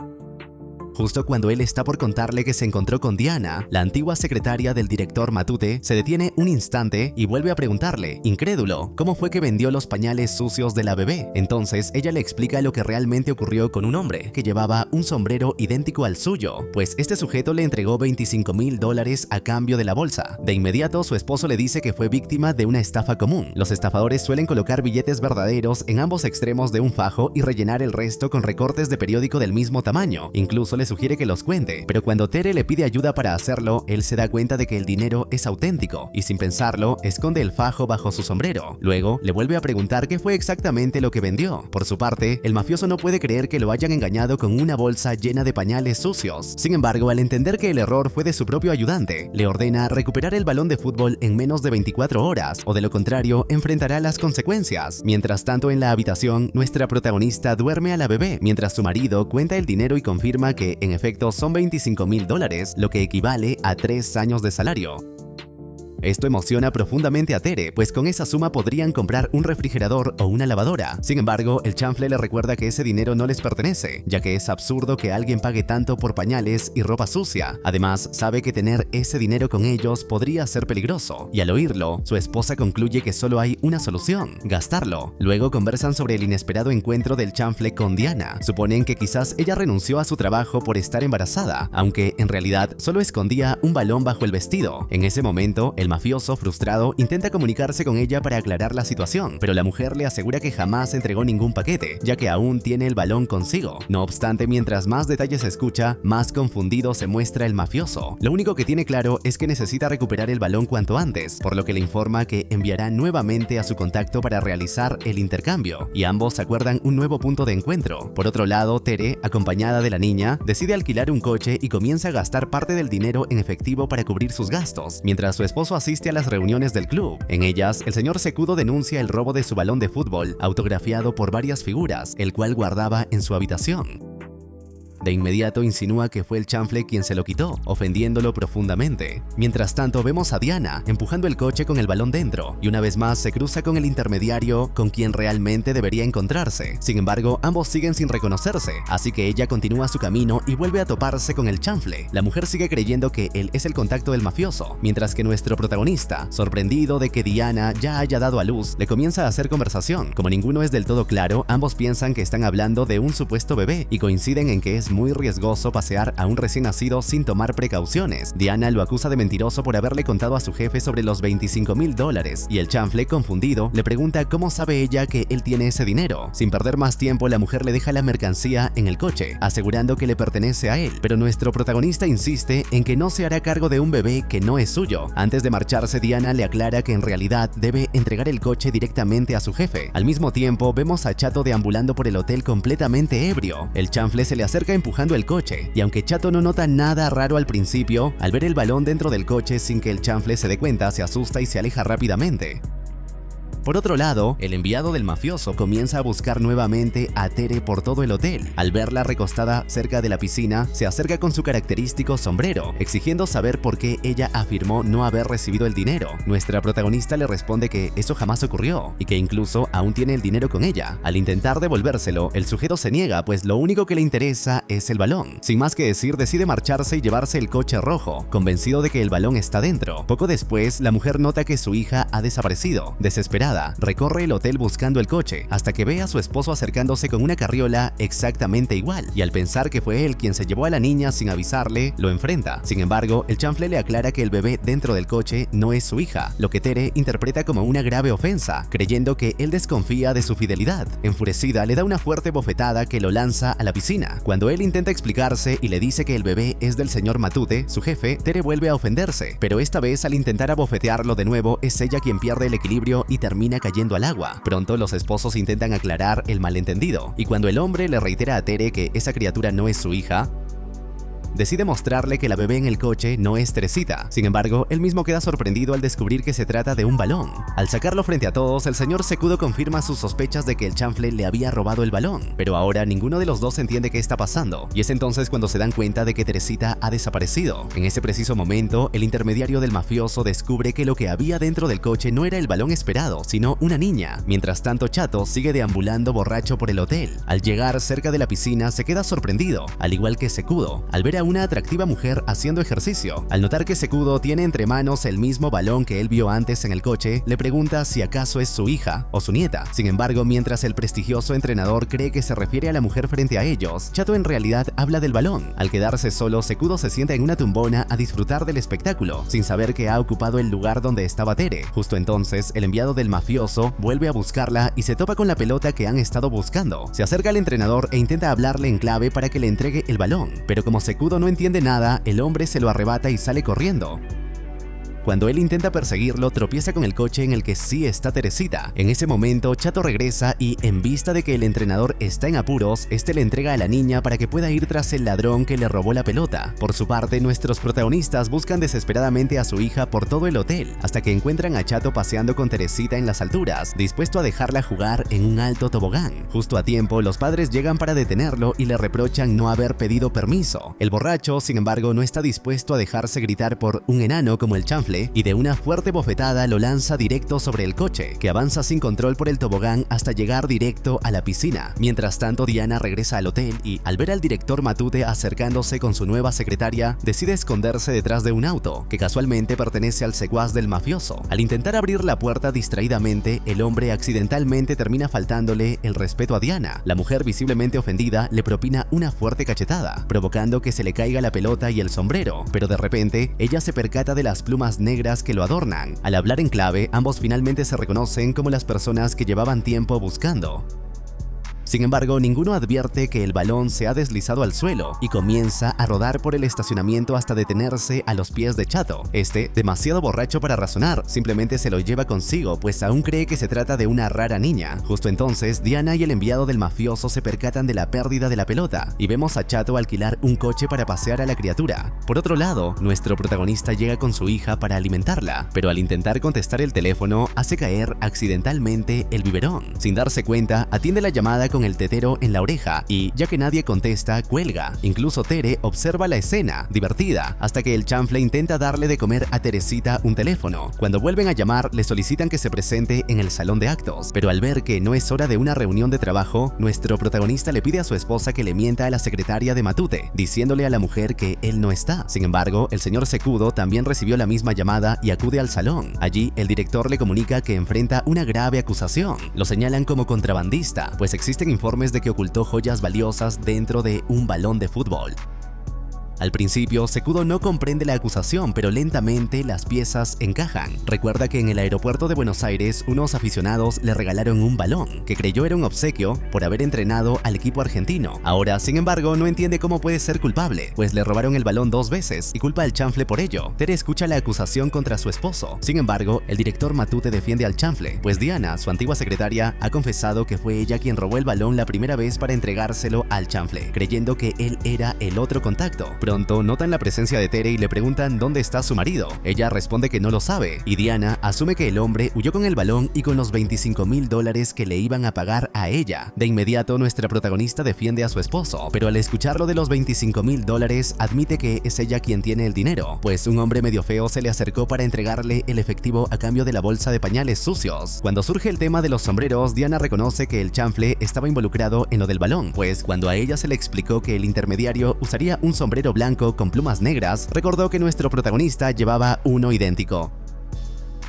Justo cuando él está por contarle que se encontró con Diana, la antigua secretaria del director Matute, se detiene un instante y vuelve a preguntarle, incrédulo, cómo fue que vendió los pañales sucios de la bebé. Entonces ella le explica lo que realmente ocurrió con un hombre que llevaba un sombrero idéntico al suyo, pues este sujeto le entregó $25,000 a cambio de la bolsa. De inmediato, su esposo le dice que fue víctima de una estafa común. Los estafadores suelen colocar billetes verdaderos en ambos extremos de un fajo y rellenar el resto con recortes de periódico del mismo tamaño. Incluso le sugiere que los cuente, pero cuando Tere le pide ayuda para hacerlo, él se da cuenta de que el dinero es auténtico y sin pensarlo, esconde el fajo bajo su sombrero. Luego, le vuelve a preguntar qué fue exactamente lo que vendió. Por su parte, el mafioso no puede creer que lo hayan engañado con una bolsa llena de pañales sucios. Sin embargo, al entender que el error fue de su propio ayudante, le ordena recuperar el balón de fútbol en menos de 24 horas, o de lo contrario, enfrentará las consecuencias. Mientras tanto, en la habitación, nuestra protagonista duerme a la bebé, mientras su marido cuenta el dinero y confirma que, en efecto, son $25,000, lo que equivale a 3 años de salario. Esto emociona profundamente a Tere, pues con esa suma podrían comprar un refrigerador o una lavadora. Sin embargo, el chanfle le recuerda que ese dinero no les pertenece, ya que es absurdo que alguien pague tanto por pañales y ropa sucia. Además, sabe que tener ese dinero con ellos podría ser peligroso, y al oírlo, su esposa concluye que solo hay una solución: gastarlo. Luego conversan sobre el inesperado encuentro del chanfle con Diana. Suponen que quizás ella renunció a su trabajo por estar embarazada, aunque en realidad solo escondía un balón bajo el vestido. En ese momento, el mafioso, frustrado, intenta comunicarse con ella para aclarar la situación, pero la mujer le asegura que jamás entregó ningún paquete, ya que aún tiene el balón consigo. No obstante, mientras más detalles escucha, más confundido se muestra el mafioso. Lo único que tiene claro es que necesita recuperar el balón cuanto antes, por lo que le informa que enviará nuevamente a su contacto para realizar el intercambio, y ambos acuerdan un nuevo punto de encuentro. Por otro lado, Tere, acompañada de la niña, decide alquilar un coche y comienza a gastar parte del dinero en efectivo para cubrir sus gastos, mientras su esposo asiste a las reuniones del club. En ellas, el señor Secudo denuncia el robo de su balón de fútbol, autografiado por varias figuras, el cual guardaba en su habitación. De inmediato insinúa que fue el chanfle quien se lo quitó, ofendiéndolo profundamente. Mientras tanto vemos a Diana empujando el coche con el balón dentro y una vez más se cruza con el intermediario con quien realmente debería encontrarse. Sin embargo, ambos siguen sin reconocerse, así que ella continúa su camino y vuelve a toparse con el chanfle. La mujer sigue creyendo que él es el contacto del mafioso, mientras que nuestro protagonista, sorprendido de que Diana ya haya dado a luz, le comienza a hacer conversación. Como ninguno es del todo claro, ambos piensan que están hablando de un supuesto bebé y coinciden en que es muy riesgoso pasear a un recién nacido sin tomar precauciones. Diana lo acusa de mentiroso por haberle contado a su jefe sobre los $25,000 y el chanfle, confundido, le pregunta cómo sabe ella que él tiene ese dinero. Sin perder más tiempo, la mujer le deja la mercancía en el coche, asegurando que le pertenece a él, pero nuestro protagonista insiste en que no se hará cargo de un bebé que no es suyo. Antes de marcharse, Diana le aclara que en realidad debe entregar el coche directamente a su jefe. Al mismo tiempo, vemos a Chato deambulando por el hotel completamente ebrio. El chanfle se le acerca empujando el coche, y aunque Chato no nota nada raro al principio, al ver el balón dentro del coche sin que el chanfle se dé cuenta, se asusta y se aleja rápidamente. Por otro lado, el enviado del mafioso comienza a buscar nuevamente a Tere por todo el hotel. Al verla recostada cerca de la piscina, se acerca con su característico sombrero, exigiendo saber por qué ella afirmó no haber recibido el dinero. Nuestra protagonista le responde que eso jamás ocurrió y que incluso aún tiene el dinero con ella. Al intentar devolvérselo, el sujeto se niega, pues lo único que le interesa es el balón. Sin más que decir, decide marcharse y llevarse el coche rojo, convencido de que el balón está dentro. Poco después, la mujer nota que su hija ha desaparecido. Desesperada, recorre el hotel buscando el coche, hasta que ve a su esposo acercándose con una carriola exactamente igual, y al pensar que fue él quien se llevó a la niña sin avisarle, lo enfrenta. Sin embargo, el chanfle le aclara que el bebé dentro del coche no es su hija, lo que Tere interpreta como una grave ofensa, creyendo que él desconfía de su fidelidad. Enfurecida, le da una fuerte bofetada que lo lanza a la piscina. Cuando él intenta explicarse y le dice que el bebé es del señor Matute, su jefe, Tere vuelve a ofenderse, pero esta vez al intentar abofetearlo de nuevo, es ella quien pierde el equilibrio y termina cayendo al agua. Pronto los esposos intentan aclarar el malentendido, y cuando el hombre le reitera a Tere que esa criatura no es su hija, decide mostrarle que la bebé en el coche no es Teresita. Sin embargo, él mismo queda sorprendido al descubrir que se trata de un balón. Al sacarlo frente a todos, el señor Secudo confirma sus sospechas de que el chanfle le había robado el balón, pero ahora ninguno de los dos entiende qué está pasando, y es entonces cuando se dan cuenta de que Teresita ha desaparecido. En ese preciso momento, el intermediario del mafioso descubre que lo que había dentro del coche no era el balón esperado, sino una niña. Mientras tanto, Chato sigue deambulando borracho por el hotel. Al llegar cerca de la piscina, se queda sorprendido, al igual que Secudo, al ver a una atractiva mujer haciendo ejercicio. Al notar que Secudo tiene entre manos el mismo balón que él vio antes en el coche, le pregunta si acaso es su hija o su nieta. Sin embargo, mientras el prestigioso entrenador cree que se refiere a la mujer frente a ellos, Chato en realidad habla del balón. Al quedarse solo, Secudo se sienta en una tumbona a disfrutar del espectáculo, sin saber que ha ocupado el lugar donde estaba Tere. Justo entonces, el enviado del mafioso vuelve a buscarla y se topa con la pelota que han estado buscando. Se acerca al entrenador e intenta hablarle en clave para que le entregue el balón, pero como Secudo no entiende nada, el hombre se lo arrebata y sale corriendo. Cuando él intenta perseguirlo, tropieza con el coche en el que sí está Teresita. En ese momento, Chato regresa y, en vista de que el entrenador está en apuros, este le entrega a la niña para que pueda ir tras el ladrón que le robó la pelota. Por su parte, nuestros protagonistas buscan desesperadamente a su hija por todo el hotel, hasta que encuentran a Chato paseando con Teresita en las alturas, dispuesto a dejarla jugar en un alto tobogán. Justo a tiempo, los padres llegan para detenerlo y le reprochan no haber pedido permiso. El borracho, sin embargo, no está dispuesto a dejarse gritar por un enano como el chanfle, y de una fuerte bofetada lo lanza directo sobre el coche, que avanza sin control por el tobogán hasta llegar directo a la piscina. Mientras tanto, Diana regresa al hotel y, al ver al director Matute acercándose con su nueva secretaria, decide esconderse detrás de un auto, que casualmente pertenece al secuaz del mafioso. Al intentar abrir la puerta distraídamente, el hombre accidentalmente termina faltándole el respeto a Diana. La mujer, visiblemente ofendida, le propina una fuerte cachetada, provocando que se le caiga la pelota y el sombrero, pero de repente, ella se percata de las plumas negras que lo adornan. Al hablar en clave, ambos finalmente se reconocen como las personas que llevaban tiempo buscando. Sin embargo, ninguno advierte que el balón se ha deslizado al suelo y comienza a rodar por el estacionamiento hasta detenerse a los pies de Chato. Este, demasiado borracho para razonar, simplemente se lo lleva consigo, pues aún cree que se trata de una rara niña. Justo entonces, Diana y el enviado del mafioso se percatan de la pérdida de la pelota y vemos a Chato alquilar un coche para pasear a la criatura. Por otro lado, nuestro protagonista llega con su hija para alimentarla, pero al intentar contestar el teléfono, hace caer accidentalmente el biberón. Sin darse cuenta, atiende la llamada con con el tetero en la oreja y, ya que nadie contesta, cuelga. Incluso Tere observa la escena, divertida, hasta que el chanfle intenta darle de comer a Teresita un teléfono. Cuando vuelven a llamar, le solicitan que se presente en el salón de actos, pero al ver que no es hora de una reunión de trabajo, nuestro protagonista le pide a su esposa que le mienta a la secretaria de Matute, diciéndole a la mujer que él no está. Sin embargo, el señor Secudo también recibió la misma llamada y acude al salón. Allí, el director le comunica que enfrenta una grave acusación. Lo señalan como contrabandista, pues existen informes de que ocultó joyas valiosas dentro de un balón de fútbol. Al principio, Secudo no comprende la acusación, pero lentamente las piezas encajan. Recuerda que en el aeropuerto de Buenos Aires, unos aficionados le regalaron un balón, que creyó era un obsequio por haber entrenado al equipo argentino. Ahora, sin embargo, no entiende cómo puede ser culpable, pues le robaron el balón 2 veces y culpa al chanfle por ello. Tere escucha la acusación contra su esposo. Sin embargo, el director Matute defiende al chanfle, pues Diana, su antigua secretaria, ha confesado que fue ella quien robó el balón la primera vez para entregárselo al chanfle, creyendo que él era el otro contacto. Pronto notan la presencia de Tere y le preguntan dónde está su marido. Ella responde que no lo sabe, y Diana asume que el hombre huyó con el balón y con los $25,000 que le iban a pagar a ella. De inmediato, nuestra protagonista defiende a su esposo, pero al escuchar lo de los $25,000 admite que es ella quien tiene el dinero, pues un hombre medio feo se le acercó para entregarle el efectivo a cambio de la bolsa de pañales sucios. Cuando surge el tema de los sombreros, Diana reconoce que el chanfle estaba involucrado en lo del balón, pues cuando a ella se le explicó que el intermediario usaría un sombrero blanco con plumas negras, recordó que nuestro protagonista llevaba uno idéntico.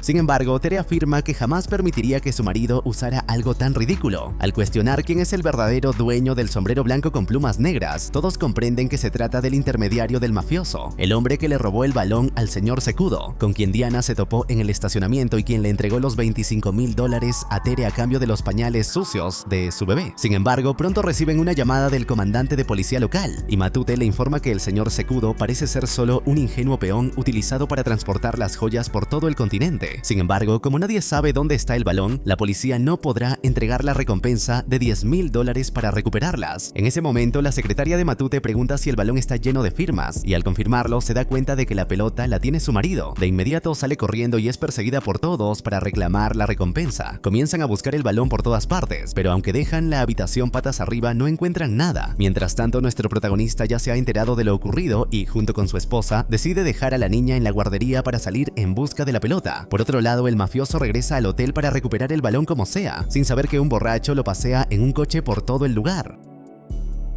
Sin embargo, Tere afirma que jamás permitiría que su marido usara algo tan ridículo. Al cuestionar quién es el verdadero dueño del sombrero blanco con plumas negras, todos comprenden que se trata del intermediario del mafioso, el hombre que le robó el balón al señor Secudo, con quien Diana se topó en el estacionamiento y quien le entregó los $25,000 a Tere a cambio de los pañales sucios de su bebé. Sin embargo, pronto reciben una llamada del comandante de policía local, y Matute le informa que el señor Secudo parece ser solo un ingenuo peón utilizado para transportar las joyas por todo el continente. Sin embargo, como nadie sabe dónde está el balón, la policía no podrá entregar la recompensa de $10,000 para recuperarlas. En ese momento, la secretaria de Matute pregunta si el balón está lleno de firmas, y al confirmarlo se da cuenta de que la pelota la tiene su marido. De inmediato sale corriendo y es perseguida por todos para reclamar la recompensa. Comienzan a buscar el balón por todas partes, pero aunque dejan la habitación patas arriba, no encuentran nada. Mientras tanto, nuestro protagonista ya se ha enterado de lo ocurrido y, junto con su esposa, decide dejar a la niña en la guardería para salir en busca de la pelota. Por otro lado, el mafioso regresa al hotel para recuperar el balón como sea, sin saber que un borracho lo pasea en un coche por todo el lugar.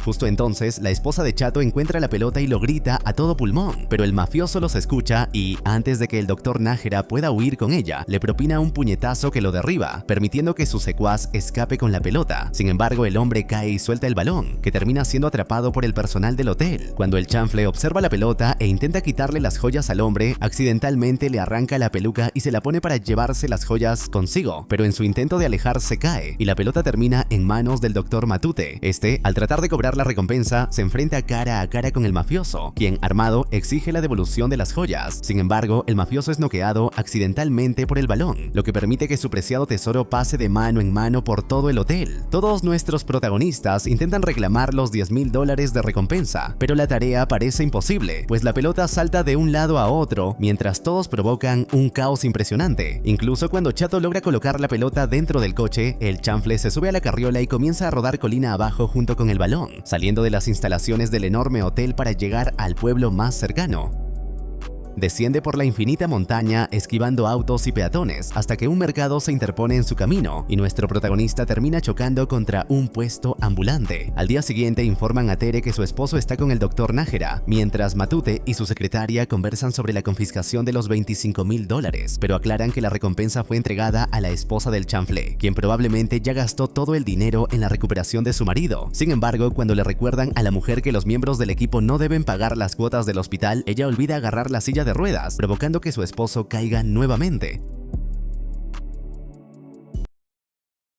Justo entonces, la esposa de Chato encuentra la pelota y lo grita a todo pulmón, pero el mafioso los escucha y, antes de que el doctor Nájera pueda huir con ella, le propina un puñetazo que lo derriba, permitiendo que su secuaz escape con la pelota. Sin embargo, el hombre cae y suelta el balón, que termina siendo atrapado por el personal del hotel. Cuando el chanfle observa la pelota e intenta quitarle las joyas al hombre, accidentalmente le arranca la peluca y se la pone para llevarse las joyas consigo, pero en su intento de alejarse cae, y la pelota termina en manos del doctor Matute. Este, al tratar de cobrar la recompensa, se enfrenta cara a cara con el mafioso, quien, armado, exige la devolución de las joyas. Sin embargo, el mafioso es noqueado accidentalmente por el balón, lo que permite que su preciado tesoro pase de mano en mano por todo el hotel. Todos nuestros protagonistas intentan reclamar los $10,000 de recompensa, pero la tarea parece imposible, pues la pelota salta de un lado a otro, mientras todos provocan un caos impresionante. Incluso cuando Chato logra colocar la pelota dentro del coche, el chanfle se sube a la carriola y comienza a rodar colina abajo junto con el balón, saliendo de las instalaciones del enorme hotel para llegar al pueblo más cercano. Desciende por la infinita montaña esquivando autos y peatones hasta que un mercado se interpone en su camino y nuestro protagonista termina chocando contra un puesto ambulante. Al día siguiente informan a Tere que su esposo está con el doctor Nájera, mientras Matute y su secretaria conversan sobre la confiscación de los $25,000, pero aclaran que la recompensa fue entregada a la esposa del chanfle, quien probablemente ya gastó todo el dinero en la recuperación de su marido. Sin embargo, cuando le recuerdan a la mujer que los miembros del equipo no deben pagar las cuotas del hospital, ella olvida agarrar la silla de ruedas, provocando que su esposo caiga nuevamente.